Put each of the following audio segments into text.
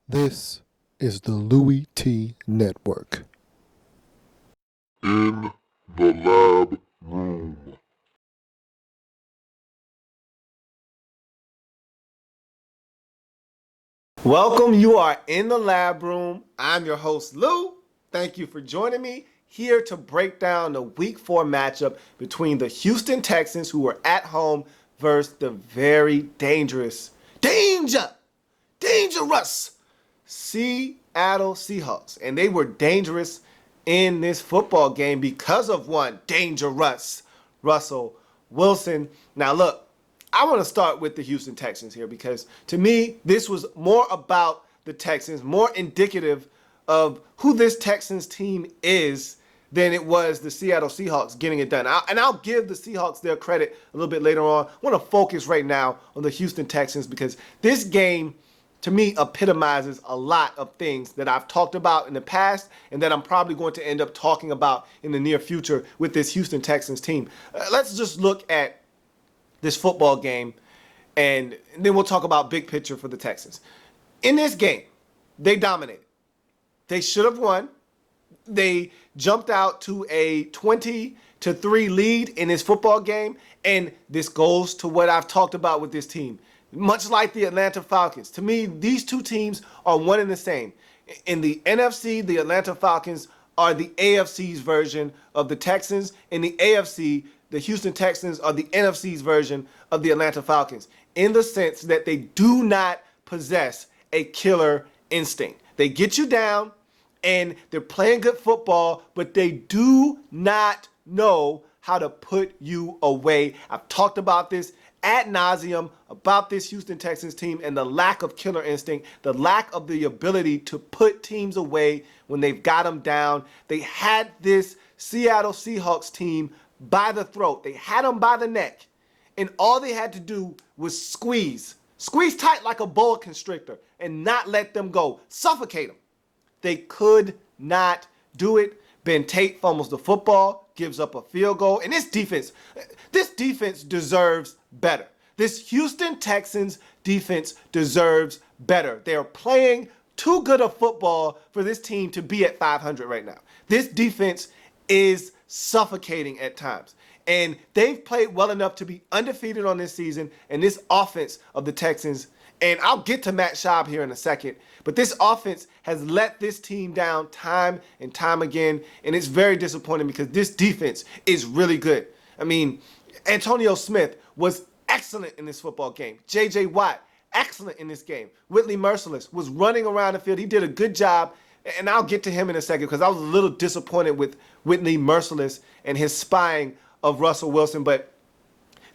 This is the Louis T. Network. In the lab room. Welcome, you are in the lab room. I'm your host, Lou. Thank you for joining me here to break down the Week 4 matchup between the Houston Texans, who are at home, versus the very dangerous, dangerous Seattle Seahawks. And they were dangerous in this football game because of one dangerous Russell Wilson. Now look, I want to start with the Houston Texans here because to me, this was more about the Texans, more indicative of who this Texans team is than it was the Seattle Seahawks getting it done. And I'll give the Seahawks their credit a little bit later on. I want to focus right now on the Houston Texans because this game, to me, epitomizes a lot of things that I've talked about in the past and that I'm probably going to end up talking about in the near future with this Houston Texans team. Let's just look at this football game, and then we'll talk about big picture for the Texans. In this game, they dominated. They should have won. They jumped out to a 20-3 lead in this football game, and this goes to what I've talked about with this team. Much like the Atlanta Falcons, to me, these two teams are one and the same. In the NFC, the Atlanta Falcons are the AFC's version of the Texans. In the AFC, the Houston Texans are the NFC's version of the Atlanta Falcons in the sense that they do not possess a killer instinct. They get you down and they're playing good football, but they do not know how to put you away. I've talked about this ad nauseum about this Houston Texans team and the lack of killer instinct, the lack of the ability to put teams away when they've got them down. They had this Seattle Seahawks team by the throat. They had them by the neck. And all they had to do was squeeze tight like a boa constrictor and not let them go. Suffocate them. They could not do it. Ben Tate fumbles the football, gives up a field goal. And this defense deserves better. This Houston Texans defense deserves better. They're playing too good a football for this team to be at 500 right now. This defense is suffocating at times. And they've played well enough to be undefeated on this season. And this offense of the Texans, and I'll get to Matt Schaub here in a second, but this offense has let this team down time and time again. And it's very disappointing because this defense is really good. I mean, Antonio Smith was excellent in this football game. J.J. Watt, excellent in this game. Whitney Merciless was running around the field. He did a good job. And I'll get to him in a second because I was a little disappointed with Whitney Merciless and his spying of Russell Wilson. But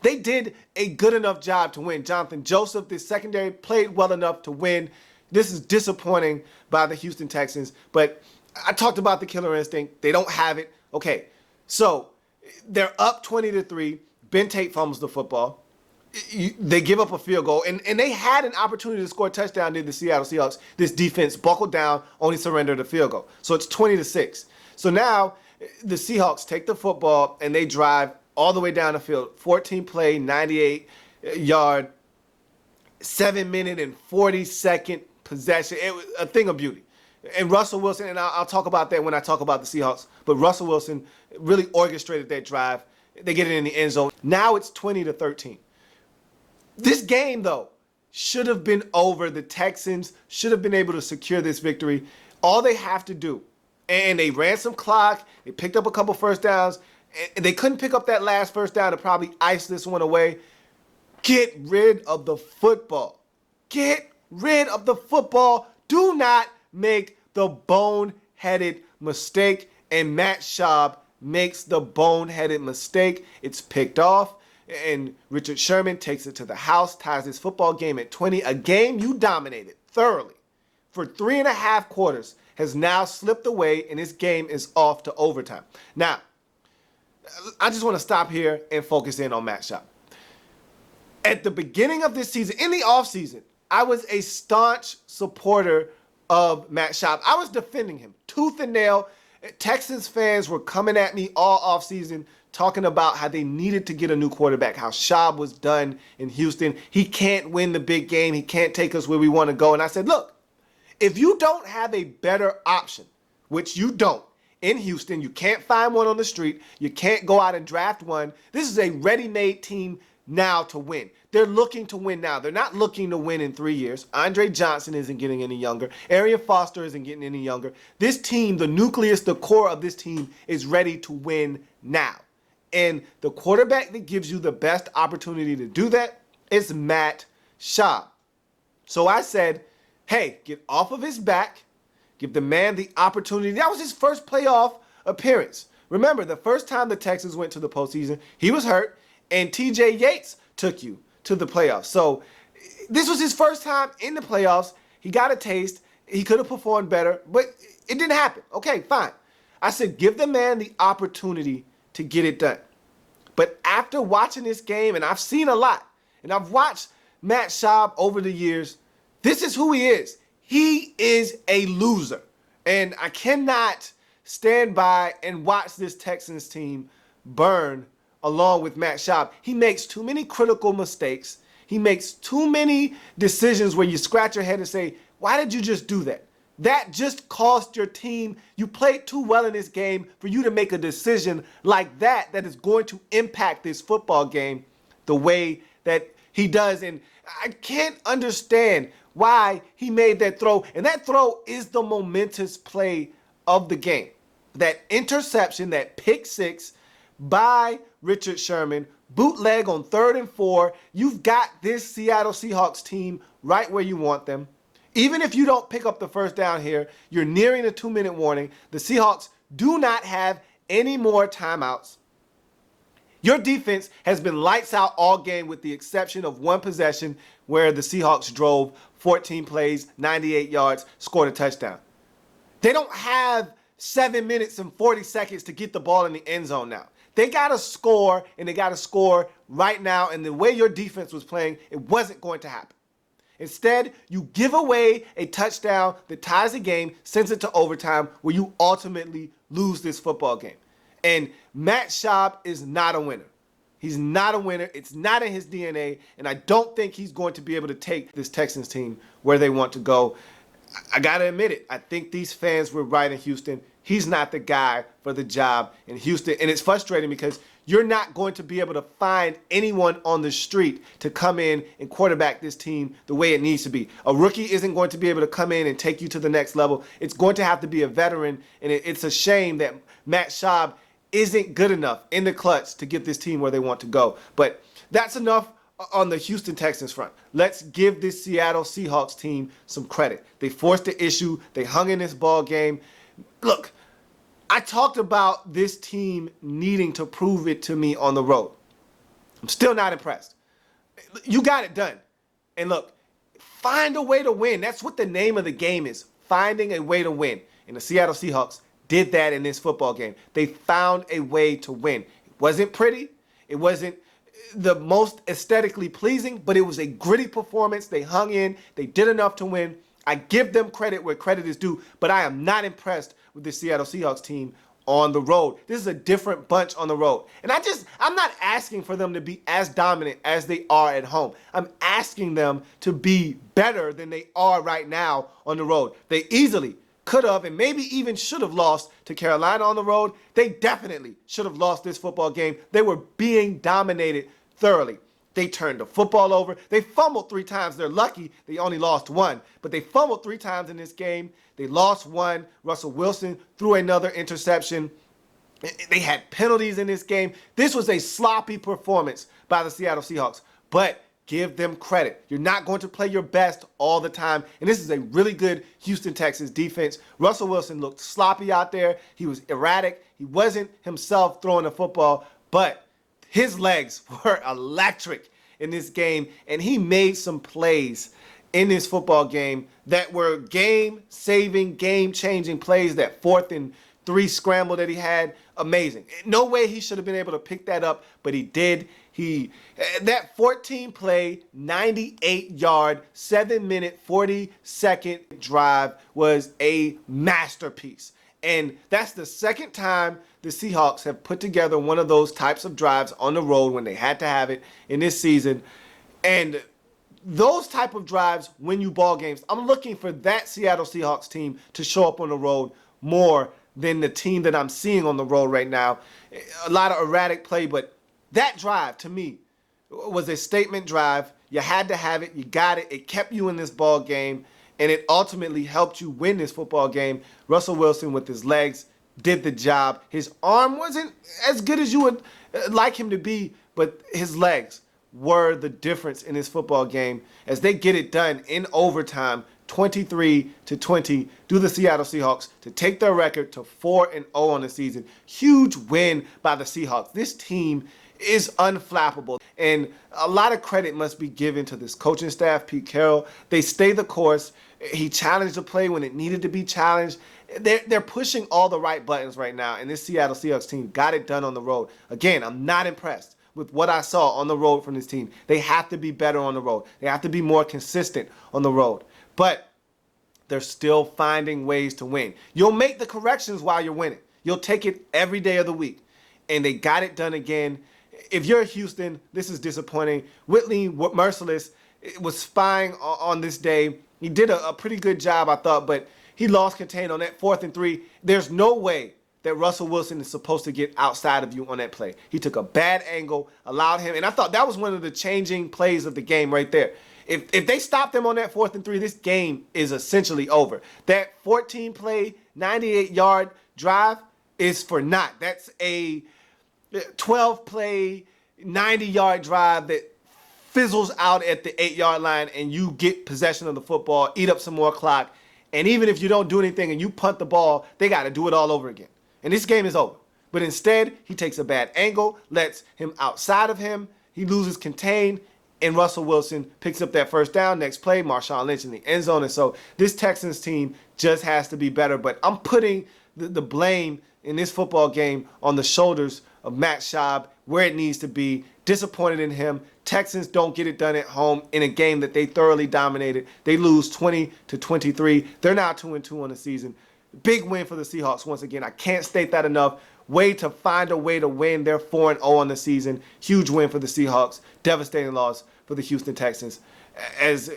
they did a good enough job to win. Jonathan Joseph, this secondary, played well enough to win. This is disappointing by the Houston Texans. But I talked about the killer instinct. They don't have it. Okay, so they're up 20-3. Ben Tate fumbles the football. They give up a field goal, and they had an opportunity to score a touchdown near the Seattle Seahawks. This defense buckled down, only surrendered a field goal. So it's 20-6. So now the Seahawks take the football, and they drive all the way down the field. 14 play, 98-yard, 7-minute and 40-second possession. It was a thing of beauty. And Russell Wilson, and I'll talk about that when I talk about the Seahawks, but Russell Wilson really orchestrated that drive. They get it in the end zone. Now it's 20-13. This game, though, should have been over. The Texans should have been able to secure this victory. All they have to do, and they ran some clock, they picked up a couple first downs, and they couldn't pick up that last first down to probably ice this one away. Get rid of the football. Get rid of the football. Do not make the boneheaded mistake. And Matt Schaub makes the boneheaded mistake. It's picked off. And Richard Sherman takes it to the house, ties this football game at 20. A game you dominated thoroughly for 3.5 quarters has now slipped away, and this game is off to overtime. Now, I just want to stop here and focus in on Matt Schaub. At the beginning of this season, in the offseason, I was a staunch supporter of Matt Schaub. I was defending him tooth and nail. Texans fans were coming at me all offseason talking about how they needed to get a new quarterback, how Schaub was done in Houston. He can't win the big game. He can't take us where we want to go. And I said, look, If you don't have a better option, which you don't, in Houston, you can't find one on the street. You can't go out and draft one. This is a ready-made team now to win. They're looking to win now. They're not looking to win in 3 years. Andre Johnson isn't getting any younger. Arian Foster isn't getting any younger. This team, the nucleus, the core of this team is ready to win now. And the quarterback that gives you the best opportunity to do that is Matt Schaub. So I said, hey, get off of his back. Give the man the opportunity. That was his first playoff appearance. Remember, the first time the Texans went to the postseason, he was hurt, and T.J. Yates took you to the playoffs. So this was his first time in the playoffs. He got a taste. He could have performed better, but it didn't happen. Okay, fine. I said, give the man the opportunity to get it done. But after watching this game, and I've seen a lot, and I've watched Matt Schaub over the years, this is who he is. He is a loser. And I cannot stand by and watch this Texans team burn along with Matt Schaub. He makes too many critical mistakes. He makes too many decisions where you scratch your head and say, why did you just do that? That just cost your team. You played too well in this game for you to make a decision like that is going to impact this football game the way that he does. And I can't understand why he made that throw. And that throw is the momentous play of the game. That interception, that pick six by Richard Sherman, bootleg on 3rd and 4. You've got this Seattle Seahawks team right where you want them. Even if you don't pick up the first down here, you're nearing a 2-minute warning. The Seahawks do not have any more timeouts. Your defense has been lights out all game with the exception of one possession where the Seahawks drove 14 plays, 98 yards, scored a touchdown. They don't have 7 minutes and 40 seconds to get the ball in the end zone now. They got to score, and they got to score right now. And the way your defense was playing, it wasn't going to happen. Instead, you give away a touchdown that ties the game, sends it to overtime, where you ultimately lose this football game. And Matt Schaub is not a winner. He's not a winner. It's not in his DNA. And I don't think he's going to be able to take this Texans team where they want to go. I got to admit it. I think these fans were right in Houston. He's not the guy for the job in Houston. And it's frustrating because you're not going to be able to find anyone on the street to come in and quarterback this team the way it needs to be. A rookie isn't going to be able to come in and take you to the next level. It's going to have to be a veteran. And it's a shame that Matt Schaub isn't good enough in the clutch to get this team where they want to go. But that's enough on the Houston Texans front. Let's give this Seattle Seahawks team some credit. They forced the issue. They hung in this ball game. Look, I talked about this team needing to prove it to me on the road. I'm still not impressed. You got it done. And look, find a way to win. That's what the name of the game is, finding a way to win. And the Seattle Seahawks did that in this football game. They found a way to win. It wasn't pretty. It wasn't the most aesthetically pleasing, but it was a gritty performance. They hung in. They did enough to win. I give them credit where credit is due, but I am not impressed with the Seattle Seahawks team on the road. This is a different bunch on the road. And I'm not asking for them to be as dominant as they are at home. I'm asking them to be better than they are right now on the road. They easily could have and maybe even should have lost to Carolina on the road. They definitely should have lost this football game. They were being dominated thoroughly. They turned the football over. They fumbled 3 times. They're lucky they only lost 1. But they fumbled 3 times in this game. They lost 1. Russell Wilson threw another interception. They had penalties in this game. This was a sloppy performance by the Seattle Seahawks. But give them credit. You're not going to play your best all the time. And this is a really good Houston Texans defense. Russell Wilson looked sloppy out there. He was erratic. He wasn't himself throwing the football. But his legs were electric in this game, and he made some plays in this football game that were game-saving, game-changing plays. That 4th and 3 scramble that he had, amazing. No way he should have been able to pick that up, but he did. That 14-play, 98-yard, 7-minute, 40-second drive was a masterpiece. And that's the second time the Seahawks have put together one of those types of drives on the road when they had to have it in this season. And those type of drives win you ball games. I'm looking for that Seattle Seahawks team to show up on the road more than the team that I'm seeing on the road right now. A lot of erratic play, but that drive to me was a statement drive. You had to have it. You got it. It kept you in this ball game, and it ultimately helped you win this football game. Russell Wilson with his legs did the job. His arm wasn't as good as you would like him to be, but his legs were the difference in this football game as they get it done in overtime, 23-20, do the Seattle Seahawks to take their record to 4-0 on the season. Huge win by the Seahawks. This team is unflappable, and a lot of credit must be given to this coaching staff, Pete Carroll. They stay the course. He challenged the play when it needed to be challenged. They're pushing all the right buttons right now, and this Seattle Seahawks team got it done on the road. Again, I'm not impressed with what I saw on the road from this team. They have to be better on the road. They have to be more consistent on the road. But they're still finding ways to win. You'll make the corrections while you're winning. You'll take it every day of the week. And they got it done again. If you're Houston, this is disappointing. Whitley Merciless was spying on this day. He did a pretty good job, I thought, but he lost contain on that 4th and 3. There's no way that Russell Wilson is supposed to get outside of you on that play. He took a bad angle, allowed him, and I thought that was one of the changing plays of the game right there. If they stopped him on that 4th and 3, this game is essentially over. That 14-play, 98-yard drive is for naught. That's a 12-play, 90-yard drive that fizzles out at the 8-yard line, and you get possession of the football, eat up some more clock, and even if you don't do anything and you punt the ball, they got to do it all over again. And this game is over. But instead, he takes a bad angle, lets him outside of him, he loses contain, and Russell Wilson picks up that first down. Next play, Marshawn Lynch in the end zone. And so this Texans team just has to be better. But I'm putting the blame in this football game on the shoulders of Matt Schaub, where it needs to be. Disappointed in him. Texans don't get it done at home in a game that they thoroughly dominated. They lose 20-23. They're now 2-2 on the season. Big win for the Seahawks once again. I can't state that enough. Way to find a way to win. They're 4-0 on the season. Huge win for the Seahawks. Devastating loss for the Houston Texans. As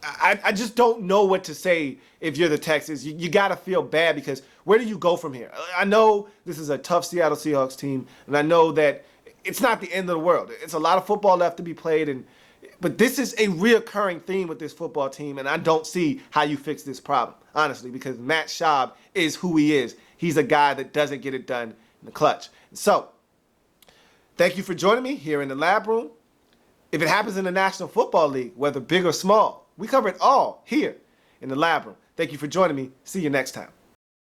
I just don't know what to say if you're the Texans. You got to feel bad because where do you go from here? I know this is a tough Seattle Seahawks team, and I know that it's not the end of the world. It's a lot of football left to be played, but this is a reoccurring theme with this football team, and I don't see how you fix this problem, honestly, because Matt Schaub is who he is. He's a guy that doesn't get it done in the clutch. So, thank you for joining me here in the Lab Room. If it happens in the National Football League, whether big or small, we cover it all here in the Lab Room. Thank you for joining me. See you next time.